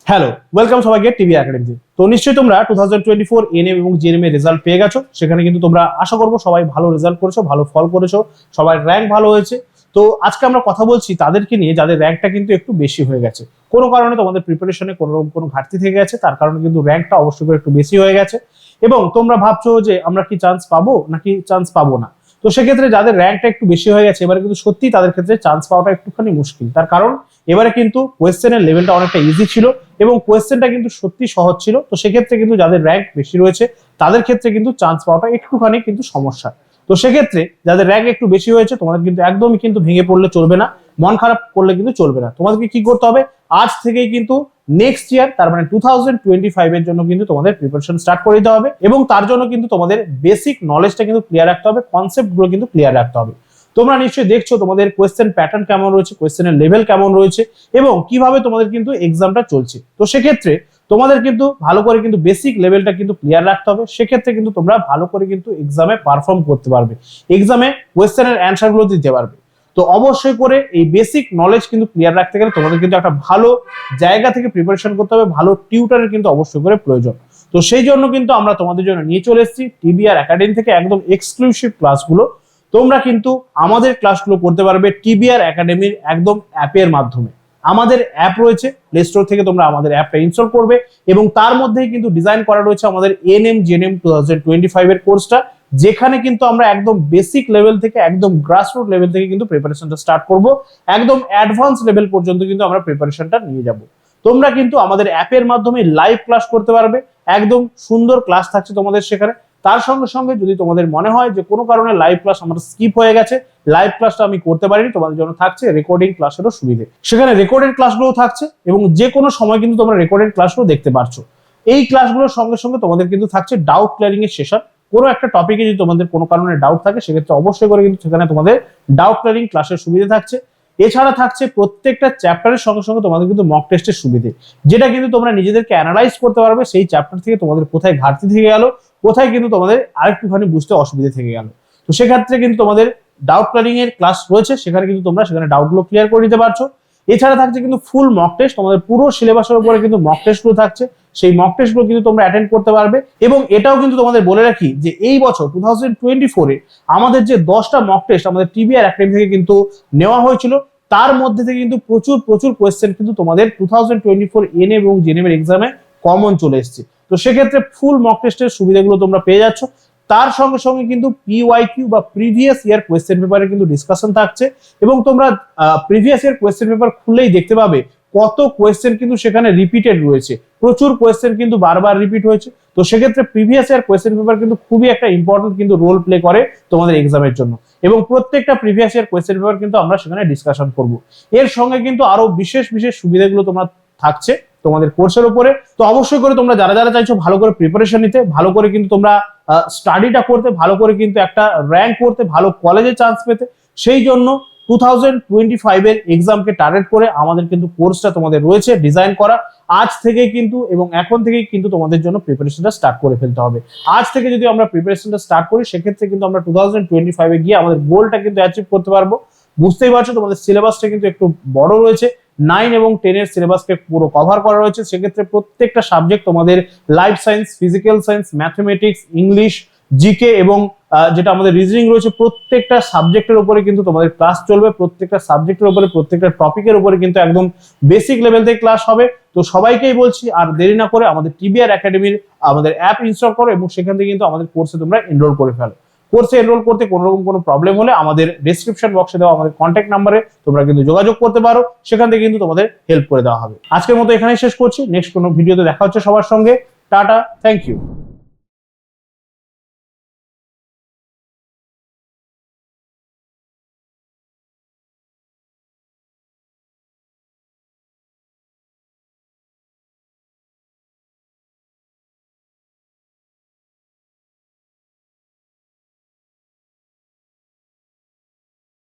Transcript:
Hello, welcome সবাইকে TV একাডেমিতে। তো নিশ্চয়ই তোমরা 2024 এনএম এবং জিএনএম এর রেজাল্ট পেয়ে গেছো। সেখানে কিন্তু তোমরা আশা করবো সবাই ভালো রেজাল্ট করেছো, ভালো ফল করেছো, সবার র্যাঙ্ক ভালো হয়েছে। তো আজকে আমরা কথা বলছি তাদেরকে নিয়ে যাদের র্যাঙ্কটা কিন্তু একটু বেশি হয়ে গেছে, কোনো কারণে তোমাদের প্রিপারেশনে কোনো ঘাটতি থেকে গেছে, তার কারণে কিন্তু র্যাঙ্কটা অবশ্যই করে একটু বেশি হয়ে গেছে এবং তোমরা ভাবছো যে আমরা কি চান্স পাবো নাকি চান্স পাবো না। তো সেক্ষেত্রে যাদের র্যাঙ্কটা একটু বেশি হয়ে গেছে এবারে কিন্তু সত্যি তাদের ক্ষেত্রে চান্স পাওয়াটা একটুখানি মুশকিল। তার কারণ এবারে কিন্তু কোয়েশ্চেনের লেভেলটা অনেকটা ইজি ছিল এবং কোয়েশ্চেনটা কিন্তু সত্যি সহজ ছিল। তো সেক্ষেত্রে কিন্তু যাদের র্যাঙ্ক বেশি রয়েছে তাদের ক্ষেত্রে কিন্তু চান্স পাওয়াটা একটুখানি কিন্তু সমস্যা। তো সেক্ষেত্রে যাদের র্যাঙ্ক একটু বেশি হয়েছে তোমাদের কিন্তু একদমই কিন্তু ভেঙে পড়লে চলবে না, মন খারাপ করলে কিন্তু চলবে না। তোমাদেরকে কি করতে হবে, আজ থেকেই কিন্তু নেক্সট ইয়ার তার মানে 2025 এর জন্য কিন্তু তোমাদের প্রিপারেশন স্টার্ট করে দিতে হবে এবং তার জন্য কিন্তু তোমাদের বেসিক নলেজটা কিন্তু ক্লিয়ার রাখতে হবে, কনসেপ্ট গুলো কিন্তু ক্লিয়ার রাখতে হবে। তোমরা নিশ্চয়ই দেখছো তোমাদের কোয়েশ্চেন প্যাটার্ন কেমন রয়েছে, কোয়েশ্চেনের লেভেল কেমন রয়েছে এবং কিভাবে তোমাদের কিন্তু এক্সামটা চলছে। তো সেক্ষেত্রে তোমাদের কিন্তু ভালো করে কিন্তু বেসিক লেভেলটা কিন্তু ক্লিয়ার রাখতে হবে। সেক্ষেত্রে কিন্তু তোমরা ভালো করে কিন্তু এক্সামে পারফর্ম করতে পারবে, এক্সামে কোয়েশ্চেনের অ্যান্সার গুলো দিতে পারবে। তো অবশ্যই করে এই বেসিক নলেজ কিন্তু ক্লিয়ার রাখতে গেলে তোমাদের কিন্তু একটা ভালো জায়গা থেকে প্রিপারেশন করতে হবে, ভালো টিউটরের কিন্তু অবশ্যই করে প্রয়োজন। তো সেই জন্য কিন্তু আমরা তোমাদের জন্য নিয়ে চলে এসেছি টিবিআর একাডেমি থেকে একদম এক্সক্লুসিভ ক্লাসগুলো। তোমরা কিন্তু আমাদের ক্লাসগুলো করতে পারবে টিবিআর একাডেমির একদম অ্যাপের মাধ্যমে। আমাদের অ্যাপ রয়েছে, প্লে স্টোর থেকে তোমরা আমাদের অ্যাপটা ইনস্টল করবে এবং তার মধ্যেই কিন্তু ডিজাইন করা রয়েছে আমাদের এনএম জিএনএম 2025 এর কোর্সটা, যেখানে কিন্তু আমরা একদম বেসিক লেভেল থেকে একদম গ্রাসরুট লেভেল থেকে কিন্তু প্রিপারেশনটা স্টার্ট করব, একদম অ্যাডভান্স লেভেল পর্যন্ত কিন্তু আমরা প্রিপারেশনটা নিয়ে যাব। তোমরা কিন্তু আমাদের অ্যাপের মাধ্যমে লাইভ ক্লাস করতে পারবে, একদম সুন্দর ক্লাস থাকছে তোমাদের সেখানে। তার সঙ্গে সঙ্গে যদি তোমাদের মনে হয় যে কোনো কারণে লাইভ ক্লাস আমার স্কিপ হয়ে গেছে, লাইভ ক্লাসটা আমি করতে পারিনি, তোমাদের জন্য থাকছে রেকর্ডিং ক্লাসেরও সুবিধে। সেখানে রেকর্ডেড ক্লাসগুলো থাকছে এবং যে কোনো সময় কিন্তু তোমরা রেকর্ডেড ক্লাসগুলো দেখতে পারছো। এই ক্লাসগুলোর সঙ্গে সঙ্গে তোমাদের কিন্তু থাকছে ডাউট ক্লিয়ারিং এর সেশন। কোনো একটা টপিকে যদি তোমাদের কোনো কারণে ডাউট থাকে সেক্ষেত্রে অবশ্যই করে কিন্তু সেখানে তোমাদের ডাউট ক্লিয়ারিং ক্লাসের সুবিধা থাকছে। এছাড়া থাকছে প্রত্যেকটা চ্যাপ্টারের সঙ্গে সঙ্গে তোমাদের কিন্তু মক টেস্টের সুবিধে, যেটা কিন্তু তোমরা নিজেদেরকে অ্যানালাইজ করতে পারবে সেই চ্যাপ্টার থেকে তোমাদের কোথায় ঘাটতি থেকে গেল, কোথায় কিন্তু তোমাদের আরেকটুখানি বুঝতে অসুবিধা থেকে গেল। তো সেক্ষেত্রে কিন্তু তোমাদের ডাউট ক্লিয়ারিং এর ক্লাস রয়েছে, সেখানে কিন্তু তোমরা সেখানে ডাউটগুলো ক্লিয়ার করে নিতে পারছো। এছাড়া থাকছে কিন্তু ফুল মক টেস্ট, তোমাদের পুরো সিলেবাসের উপরে কিন্তু মক টেস্টগুলো থাকছে, সেই মক টেস্টগুলো কিন্তু তোমরা অ্যাটেন্ড করতে পারবে। এবং এটাও কিন্তু তোমাদের বলে রাখি যে এই বছর 2024 এ আমাদের যে 10টা মক টেস্ট আমাদের টিবিআর একাডেমি থেকে কিন্তু নেওয়া হয়েছিল, তার মধ্যে থেকে কিন্তু প্রচুর প্রচুর কোয়েশ্চেন কিন্তু তোমাদের 2024 এনএম এবং জিএনএম এর এক্সামে কমন চলে এসেছে। তো সেক্ষেত্রে ফুল মক টেস্টের সুবিধাগুলো তোমরা পেয়ে যাচ্ছ। তার সঙ্গে সঙ্গে কিন্তু পিওয়াইকিউ বা প্রিভিয়াস ইয়ার কোয়েশ্চেন পেপারে কিন্তু ডিসকাশন থাকছে এবং তোমরা প্রিভিয়াস ইয়ার কোয়েশ্চেন পেপার খুললেই দেখতে পাবে কত কোয়েশ্চেন কিন্তু সেখানে রিপিটেড রয়েছে, প্রচুর কোয়েশ্চেন কিন্তু বারবার রিপিট হয়েছে। তো সেক্ষেত্রে প্রিভিয়াস ইয়ার কোয়েশ্চেন পেপার কিন্তু খুবই একটা ইম্পর্টেন্ট কিন্তু রোল প্লে করে তোমাদের এক্সামের জন্য এবং প্রত্যেকটা প্রিভিয়াস ইয়ার কোয়েশ্চেন পেপার কিন্তু আমরা সেখানে ডিসকাশন করব। এর সঙ্গে কিন্তু আরো বিশেষ বিশেষ সুবিধাগুলো তোমরা থাকছে তোমাদের কোর্সের উপরে। তো অবশ্যই করে তোমরা যারা যারা চাইছো ভালো করে প্রিপারেশন নিতে, ভালো করে কিন্তু তোমরা স্টাডিটা করতে, ভালো করে কিন্তু একটা র্যাঙ্ক করতে, ভালো কলেজে চান্স পেতে, সেই জন্য 2025 এর এক্সামকে টার্গেট করে আমাদের কিন্তু কোর্সটা তোমাদের রয়েছে ডিজাইন করা। আজ থেকে কিন্তু এবং এখন থেকেই কিন্তু তোমাদের জন্য প্রিপারেশনটা স্টার্ট করে ফেলতে হবে। আজ থেকে যদি আমরা প্রিপারেশনটা স্টার্ট করি সেক্ষেত্রে কিন্তু আমরা 2025 এ গিয়ে আমাদের গোলটা কিন্তু অ্যাচিভ করতে পারবো। বুঝতেই পারছো তোমাদের সিলেবাসটা কিন্তু একটু বড় রয়েছে, 9 এবং 10 এর সিলেবাসকে পুরো কভার করা রয়েছে। সেক্ষেত্রে প্রত্যেকটা সাবজেক্ট তোমাদের life science, physical science, mathematics, English, GK এবং যেটা আমাদের রিজনিং রয়েছে, প্রত্যেকটা সাবজেক্টের উপরে কিন্তু তোমাদের ক্লাস চলবে। প্রত্যেকটা সাবজেক্টের উপরে, প্রত্যেকটা টপিকের উপরে কিন্তু একদম বেসিক লেভেল থেকে ক্লাস হবে। তো সবাইকেই বলছি আর দেরি না করে আমাদের টিবিআর একাডেমির আমাদের অ্যাপ ইনস্টল করো এবং সেখান থেকে কিন্তু আমাদের কোর্সে তোমরা এনরোল করে ফেলো। কোর্সে এনরোল করতে কোনো রকম কোনো প্রবলেম হলে আমাদের ডেসক্রিপশন বক্সে দেওয়া আমাদের কন্ট্যাক্ট নাম্বারে তোমরা কিন্তু যোগাযোগ করতে পারো, সেখান থেকে কিন্তু তোমাদের হেল্প করে দেওয়া হবে। আজকের মতো এখানেই শেষ করছি, নেক্সট কোনো ভিডিওতে দেখা হচ্ছে সবার সঙ্গে। Tata, thank you.